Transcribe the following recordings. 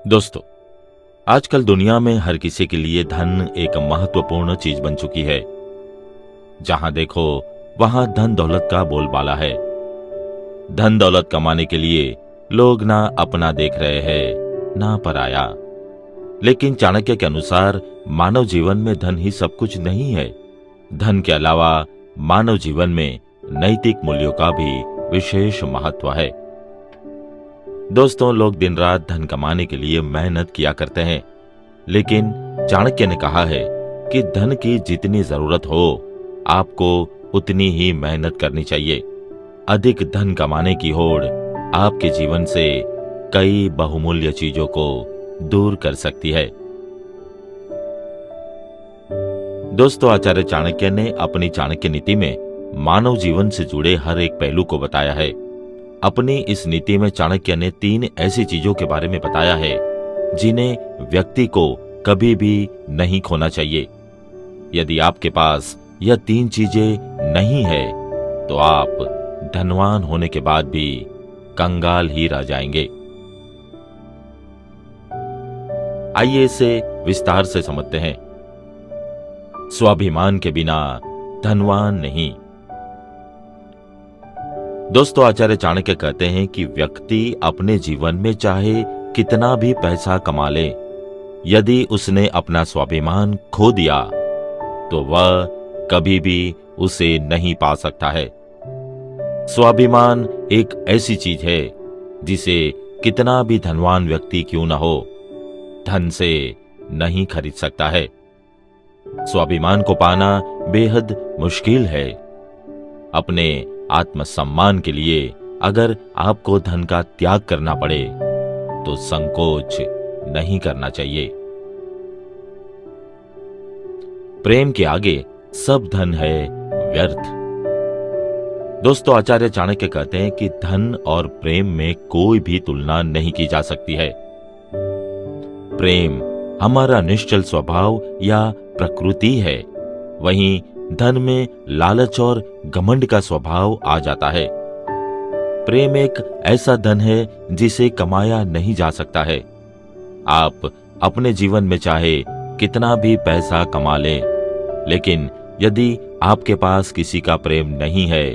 दोस्तों, आजकल दुनिया में हर किसी के लिए धन एक महत्वपूर्ण चीज बन चुकी है। जहां देखो वहां धन दौलत का बोलबाला है। धन दौलत कमाने के लिए लोग ना अपना देख रहे हैं ना पराया। लेकिन चाणक्य के अनुसार मानव जीवन में धन ही सब कुछ नहीं है। धन के अलावा मानव जीवन में नैतिक मूल्यों का भी विशेष महत्व है। दोस्तों, लोग दिन रात धन कमाने के लिए मेहनत किया करते हैं, लेकिन चाणक्य ने कहा है कि धन की जितनी जरूरत हो आपको उतनी ही मेहनत करनी चाहिए। अधिक धन कमाने की होड़ आपके जीवन से कई बहुमूल्य चीजों को दूर कर सकती है। दोस्तों, आचार्य चाणक्य ने अपनी चाणक्य नीति में मानव जीवन से जुड़े हर एक पहलू को बताया है। अपनी इस नीति में चाणक्य ने 3 ऐसी चीजों के बारे में बताया है जिन्हें व्यक्ति को कभी भी नहीं खोना चाहिए। यदि आपके पास यह 3 चीजें नहीं है तो आप धनवान होने के बाद भी कंगाल ही रह जाएंगे। आइए इसे विस्तार से समझते हैं। स्वाभिमान के बिना धनवान नहीं। दोस्तों, आचार्य चाणक्य कहते हैं कि व्यक्ति अपने जीवन में चाहे कितना भी पैसा कमा ले, यदि उसने अपना स्वाभिमान खो दिया तो वह कभी भी उसे नहीं पा सकता है। स्वाभिमान एक ऐसी चीज है जिसे कितना भी धनवान व्यक्ति क्यों न हो, धन से नहीं खरीद सकता है। स्वाभिमान को पाना बेहद मुश्किल है। अपने आत्मसम्मान के लिए अगर आपको धन का त्याग करना पड़े तो संकोच नहीं करना चाहिए। प्रेम के आगे सब धन है व्यर्थ। दोस्तों, आचार्य चाणक्य कहते हैं कि धन और प्रेम में कोई भी तुलना नहीं की जा सकती है। प्रेम हमारा निश्चल स्वभाव या प्रकृति है, वहीं धन में लालच और घमंड का स्वभाव आ जाता है। प्रेम एक ऐसा धन है जिसे कमाया नहीं जा सकता है। आप अपने जीवन में चाहे कितना भी पैसा कमा लें, लेकिन यदि आपके पास किसी का प्रेम नहीं है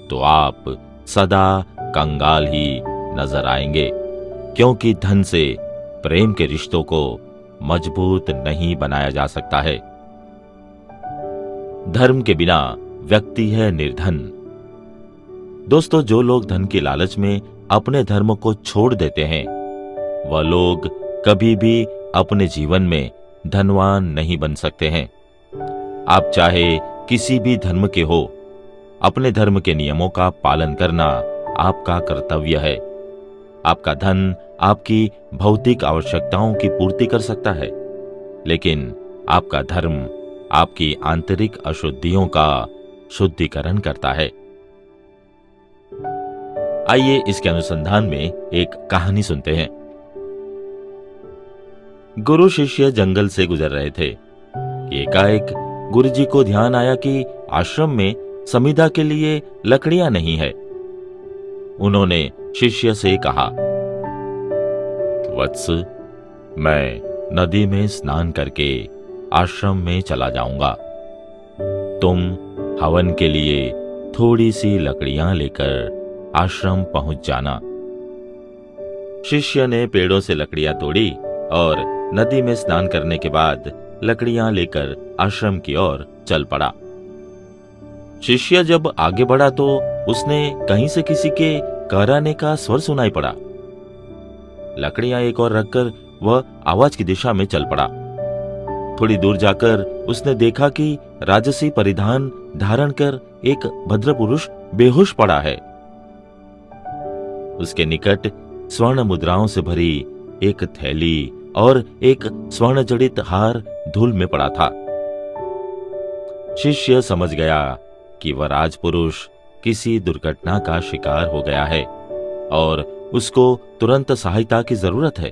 तो आप सदा कंगाल ही नजर आएंगे, क्योंकि धन से प्रेम के रिश्तों को मजबूत नहीं बनाया जा सकता है। धर्म के बिना व्यक्ति है निर्धन। दोस्तों, जो लोग धन की लालच में अपने धर्म को छोड़ देते हैं, वह लोग कभी भी अपने जीवन में धनवान नहीं बन सकते हैं। आप चाहे किसी भी धर्म के हो, अपने धर्म के नियमों का पालन करना आपका कर्तव्य है। आपका धन आपकी भौतिक आवश्यकताओं की पूर्ति कर सकता है, लेकिन आपका धर्म आपकी आंतरिक अशुद्धियों का शुद्धिकरण करता है। आइए इसके अनुसंधान में एक कहानी सुनते हैं। गुरु शिष्य जंगल से गुजर रहे थे। एकाएक गुरुजी को ध्यान आया कि आश्रम में समिधा के लिए लकड़ियां नहीं है। उन्होंने शिष्य से कहा, वत्स, मैं नदी में स्नान करके आश्रम में चला जाऊंगा। तुम हवन के लिए थोड़ी सी लकड़ियां लेकर आश्रम पहुंच जाना। शिष्य ने पेड़ों से लकड़ियां तोड़ी और नदी में स्नान करने के बाद लकड़ियां लेकर आश्रम की ओर चल पड़ा। शिष्य जब आगे बढ़ा तो उसने कहीं से किसी के कराने का स्वर सुनाई पड़ा। लकड़ियां एक और रखकर वह आवाज की दिशा में चल पड़ा। थोड़ी दूर जाकर उसने देखा कि राजसी परिधान धारण कर एक भद्र पुरुष बेहोश पड़ा है। उसके निकट स्वर्ण मुद्राओं से भरी एक थैली और एक स्वर्ण जड़ित हार धूल में पड़ा था। शिष्य समझ गया कि वह राजपुरुष किसी दुर्घटना का शिकार हो गया है और उसको तुरंत सहायता की जरूरत है।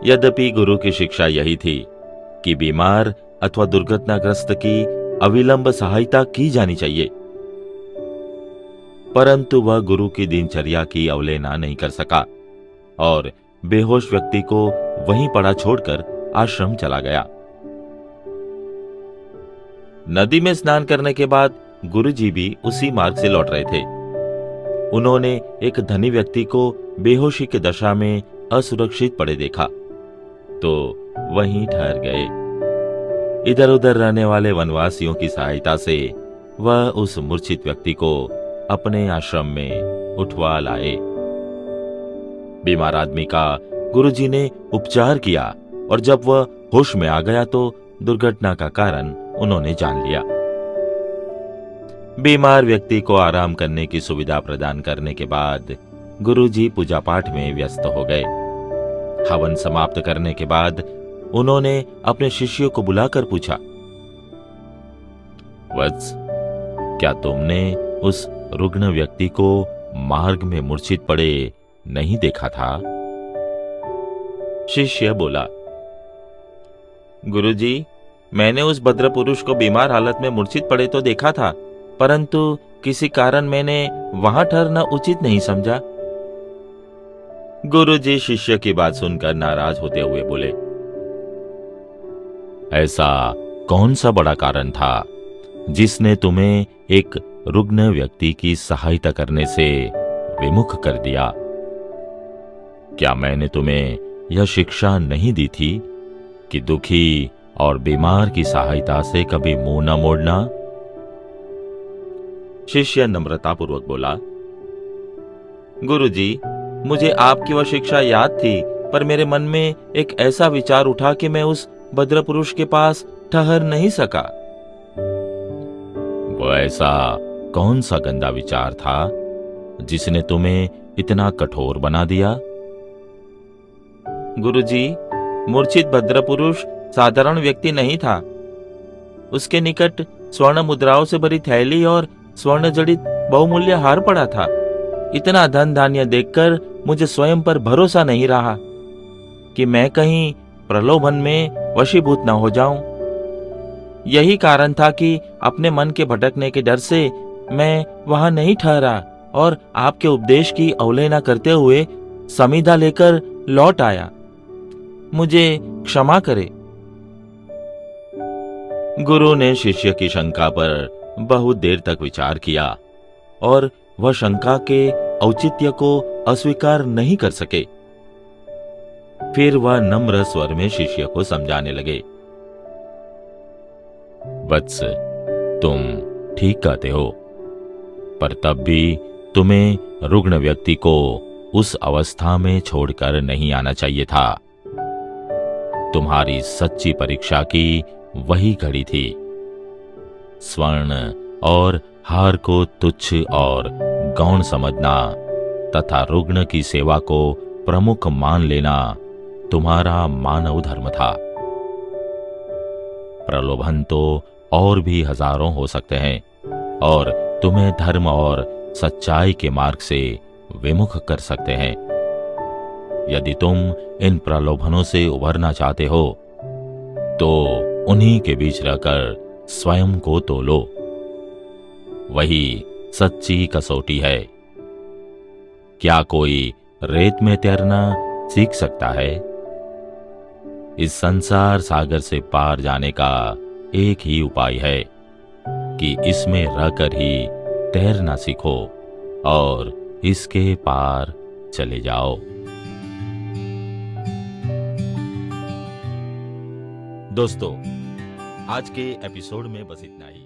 यद्यपि गुरु की शिक्षा यही थी कि बीमार अथवा दुर्घटनाग्रस्त की अविलंब सहायता की जानी चाहिए, परंतु वह गुरु की दिनचर्या की अवहेलना नहीं कर सका और बेहोश व्यक्ति को वहीं पड़ा छोड़कर आश्रम चला गया। नदी में स्नान करने के बाद गुरुजी भी उसी मार्ग से लौट रहे थे। उन्होंने एक धनी व्यक्ति को बेहोशी की दशा में असुरक्षित पड़े देखा तो वहीं ठहर गए। इधर उधर रहने वाले वनवासियों की सहायता से वह उस मूर्छित व्यक्ति को अपने आश्रम में उठवा लाए। बीमार आदमी का गुरुजी ने उपचार किया और जब वह होश में आ गया तो दुर्घटना का कारण उन्होंने जान लिया। बीमार व्यक्ति को आराम करने की सुविधा प्रदान करने के बाद गुरुजी पूजा पाठ में व्यस्त हो गए। हवन समाप्त करने के बाद उन्होंने अपने शिष्यों को बुलाकर पूछा, वत्स, क्या तुमने उस रुग्ण व्यक्ति को मार्ग में मूर्छित पड़े नहीं देखा था? शिष्य बोला, गुरुजी, मैंने उस भद्र पुरुष को बीमार हालत में मूर्छित पड़े तो देखा था, परंतु किसी कारण मैंने वहां ठहरना उचित नहीं समझा। गुरुजी शिष्य की बात सुनकर नाराज होते हुए बोले, ऐसा कौन सा बड़ा कारण था जिसने तुम्हें एक रुग्ण व्यक्ति की सहायता करने से विमुख कर दिया? क्या मैंने तुम्हें यह शिक्षा नहीं दी थी कि दुखी और बीमार की सहायता से कभी मुंह न मोड़ना? शिष्य नम्रतापूर्वक बोला, गुरुजी, मुझे आपकी वह शिक्षा याद थी, पर मेरे मन में एक ऐसा विचार उठा कि मैं उस भद्र पुरुष के पास ठहर नहीं सका। वो ऐसा कौन सा गंदा विचार था जिसने तुम्हें इतना कठोर बना दिया? गुरुजी, मूर्छित भद्र पुरुष साधारण व्यक्ति नहीं था। उसके निकट स्वर्ण मुद्राओं से भरी थैली और स्वर्ण जड़ित बहुमूल्य हार पड़ा था। इतना धन धान्य देखकर मुझे स्वयं पर भरोसा नहीं रहा कि मैं कहीं प्रलोभन में वशीभूत न हो जाऊं। यही कारण था कि अपने मन के भटकने के डर से मैं वहां नहीं ठहरा और आपके उपदेश की अवहेलना करते हुए समीधा लेकर लौट आया। मुझे क्षमा करे। गुरु ने शिष्य की शंका पर बहुत देर तक विचार किया और वह शंका के औचित्य को अस्वीकार नहीं कर सके। फिर वह नम्र स्वर में शिष्य को समझाने लगे, वत्स, तुम ठीक कहते हो, पर तब भी तुम्हें रुग्ण व्यक्ति को उस अवस्था में छोड़कर नहीं आना चाहिए था। तुम्हारी सच्ची परीक्षा की वही घड़ी थी। स्वर्ण और हार को तुच्छ और गौण समझना तथा रुग्ण की सेवा को प्रमुख मान लेना तुम्हारा मानव धर्म था। प्रलोभन तो और भी हजारों हो सकते हैं और तुम्हें धर्म और सच्चाई के मार्ग से विमुख कर सकते हैं। यदि तुम इन प्रलोभनों से उभरना चाहते हो तो उन्हीं के बीच रहकर स्वयं को तोलो। वही सच्ची कसौटी है। क्या कोई रेत में तैरना सीख सकता है? इस संसार सागर से पार जाने का एक ही उपाय है कि इसमें रहकर ही तैरना सीखो और इसके पार चले जाओ। दोस्तों, आज के एपिसोड में बस इतना ही।